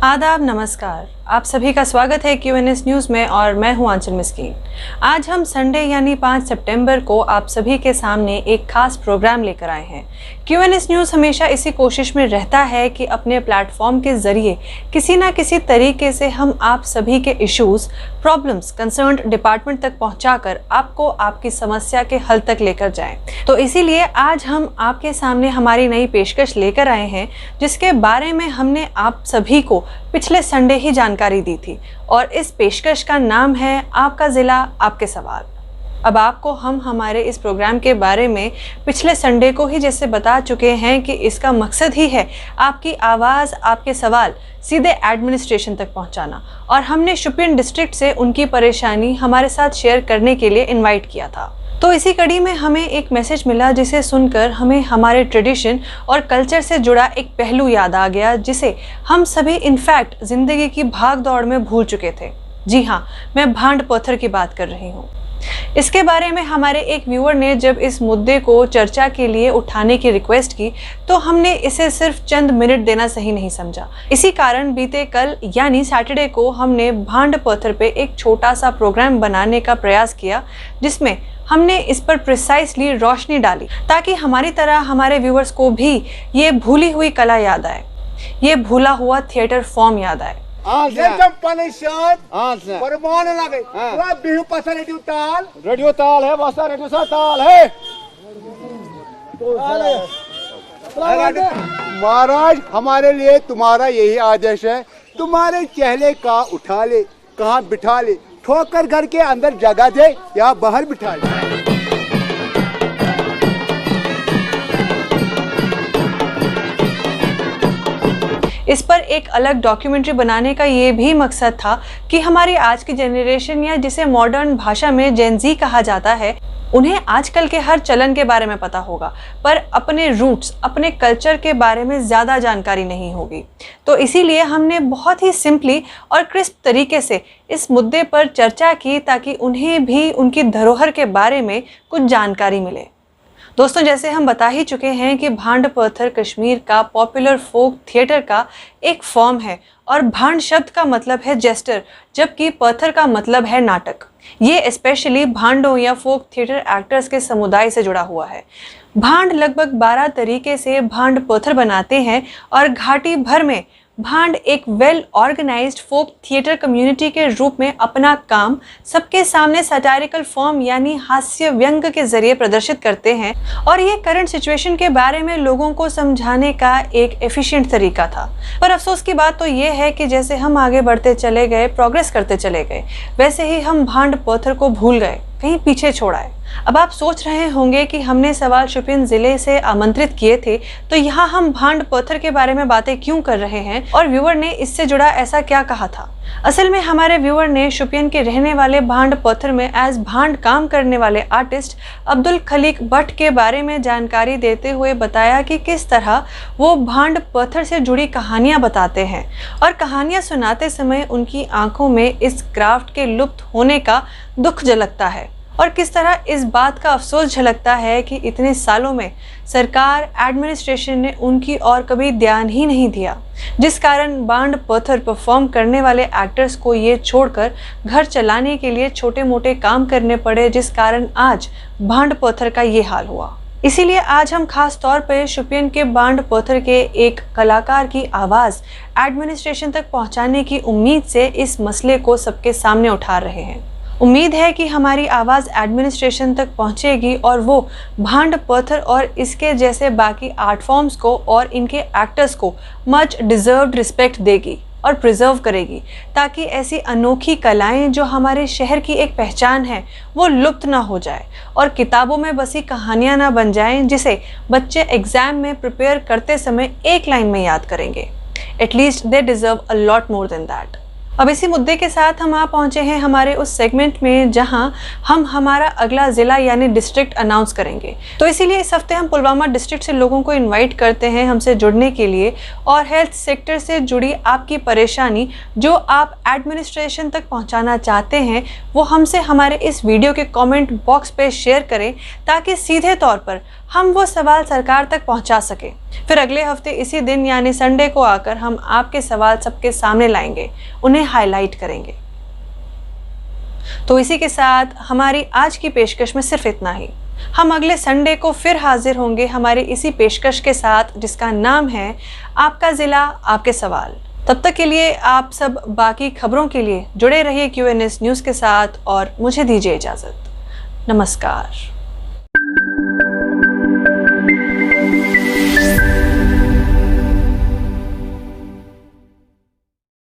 आदाब, नमस्कार। आप सभी का स्वागत है QNS न्यूज़ में और मैं हूं आंचल मिस्कीन। आज हम संडे यानी 5 सितंबर को आप सभी के सामने एक खास प्रोग्राम लेकर आए हैं। QNS न्यूज़ हमेशा इसी कोशिश में रहता है कि अपने प्लेटफॉर्म के जरिए किसी ना किसी तरीके से हम आप सभी के इश्यूज, प्रॉब्लम्स कंसर्न्ड डिपार्टमेंट तक पहुंचाकर आपको आपकी समस्या के हल तक लेकर जाएं। तो इसीलिए आज हम आपके सामने हमारी नई पेशकश लेकर आए हैं, जिसके बारे में हमने आप सभी को पिछले संडे ही जानकारी दी थी और इस पेशकश का नाम है आपका जिला आपके सवाल। अब आपको हम हमारे इस प्रोग्राम के बारे में पिछले संडे को ही जैसे बता चुके हैं कि इसका मकसद ही है आपकी आवाज़, आपके सवाल सीधे एडमिनिस्ट्रेशन तक पहुंचाना। और हमने शोपियां डिस्ट्रिक्ट से उनकी परेशानी हमारे साथ शेयर करने के लिए इनवाइट किया था। तो इसी कड़ी में हमें एक मैसेज मिला जिसे सुनकर हमें हमारे ट्रेडिशन और कल्चर से जुड़ा एक पहलू याद आ गया, जिसे हम सभी इनफैक्ट ज़िंदगी की भाग दौड़ में भूल चुके थे। जी हाँ, मैं भांड पत्थर की बात कर रही हूँ। इसके बारे में हमारे एक व्यूअर ने जब इस मुद्दे को चर्चा के लिए उठाने की रिक्वेस्ट की तो हमने इसे सिर्फ चंद मिनट देना सही नहीं समझा। इसी कारण बीते कल यानी सैटरडे को हमने भांड पत्थर पे एक छोटा सा प्रोग्राम बनाने का प्रयास किया, जिसमें हमने इस पर प्रिसाइसली रोशनी डाली ताकि हमारी तरह हमारे व्यूअर्स को भी ये भूली हुई कला याद आए, ये भूला हुआ थिएटर फॉर्म याद आए। रेडियो ताल है, बसा रेडियो सा ताल है। महाराज, हमारे लिए तुम्हारा यही आदेश है, तुम्हारे चेहरे का उठा ले, कहाँ बिठा ले, ठोकर घर के अंदर जगह दे या बाहर बिठा ले। इस पर एक अलग डॉक्यूमेंट्री बनाने का ये भी मकसद था कि हमारी आज की जनरेशन, या जिसे मॉडर्न भाषा में जेन ज़ी कहा जाता है, उन्हें आजकल के हर चलन के बारे में पता होगा पर अपने रूट्स, अपने कल्चर के बारे में ज़्यादा जानकारी नहीं होगी। तो इसीलिए हमने बहुत ही सिंपली और क्रिस्प तरीके से इस मुद्दे पर चर्चा की ताकि उन्हें भी उनकी धरोहर के बारे में कुछ जानकारी मिले। दोस्तों, जैसे हम बता ही चुके हैं कि भांड पत्थर कश्मीर का पॉपुलर फोक थिएटर का एक फॉर्म है और भांड शब्द का मतलब है जेस्टर, जबकि पत्थर का मतलब है नाटक। ये स्पेशली भांडों या फोक थिएटर एक्टर्स के समुदाय से जुड़ा हुआ है। भांड लगभग 12 तरीके से भांड पत्थर बनाते हैं और घाटी भर में भांड एक well organised folk theatre community के रूप में अपना काम सबके सामने सटायरिकल फॉर्म यानी हास्य व्यंग के जरिए प्रदर्शित करते हैं। और ये करंट सिचुएशन के बारे में लोगों को समझाने का एक एफिशिएंट तरीका था। पर अफसोस की बात तो ये है कि जैसे हम आगे बढ़ते चले गए, प्रोग्रेस करते चले गए, वैसे ही हम भांड पत्थर को भूल गए, कहीं पीछे छोड़ाए। अब आप सोच रहे होंगे कि हमने सवाल शोपियां जिले से आमंत्रित किए थे, तो यहाँ हम भांड पत्थर के बारे में बातें क्यों कर रहे हैं और व्यूअर ने इससे जुड़ा ऐसा क्या कहा था। असल में हमारे व्यूअर ने शोपियां के रहने वाले भांड पत्थर में एज भांड काम करने वाले आर्टिस्ट अब्दुल खलीक भट्ट के बारे में जानकारी देते हुए बताया कि किस तरह वो भांड पत्थर से जुड़ी कहानियाँ बताते हैं और कहानियाँ सुनाते समय उनकी आंखों में इस क्राफ्ट के लुप्त होने का दुख झलकता है और किस तरह इस बात का अफसोस झलकता है कि इतने सालों में सरकार, एडमिनिस्ट्रेशन ने उनकी ओर कभी ध्यान ही नहीं दिया, जिस कारण भांड पत्थर परफॉर्म करने वाले एक्टर्स को ये छोड़कर घर चलाने के लिए छोटे मोटे काम करने पड़े, जिस कारण आज भांड पत्थर का ये हाल हुआ। इसीलिए आज हम खास तौर पर शोपियां के भांड पत्थर के एक कलाकार की आवाज़ एडमिनिस्ट्रेशन तक पहुंचाने की उम्मीद से इस मसले को सबके सामने उठा रहे हैं। उम्मीद है कि हमारी आवाज़ एडमिनिस्ट्रेशन तक पहुंचेगी और वो भांड पत्थर और इसके जैसे बाकी आर्ट फॉर्म्स को और इनके एक्टर्स को मच डिज़र्व्ड रिस्पेक्ट देगी और प्रिजर्व करेगी, ताकि ऐसी अनोखी कलाएं जो हमारे शहर की एक पहचान है वो लुप्त ना हो जाए और किताबों में बसी कहानियां ना बन जाएं, जिसे बच्चे एग्ज़ाम में प्रिपेयर करते समय एक लाइन में याद करेंगे। At least they deserve a lot more than that. अब इसी मुद्दे के साथ हम आ पहुंचे हैं हमारे उस सेगमेंट में जहां हम हमारा अगला ज़िला यानी डिस्ट्रिक्ट अनाउंस करेंगे। तो इसीलिए इस हफ्ते हम पुलवामा डिस्ट्रिक्ट से लोगों को इनवाइट करते हैं हमसे जुड़ने के लिए और हेल्थ सेक्टर से जुड़ी आपकी परेशानी जो आप एडमिनिस्ट्रेशन तक पहुंचाना चाहते हैं वो हमसे हमारे इस वीडियो के कमेंट बॉक्स पे शेयर करें, ताकि सीधे तौर पर हम वो सवाल सरकार तक पहुँचा सकें। फिर अगले हफ्ते इसी दिन यानी संडे को आकर हम आपके सवाल सबके सामने लाएंगे, उन्हें हाईलाइट करेंगे। तो इसी के साथ हमारी आज की पेशकश में सिर्फ इतना ही। हम अगले संडे को फिर हाजिर होंगे हमारी इसी पेशकश के साथ, जिसका नाम है आपका जिला आपके सवाल। तब तक के लिए आप सब बाकी खबरों के लिए जुड़े रहिए QNS न्यूज़ के साथ और मुझे दीजिए इजाज़त। नमस्कार।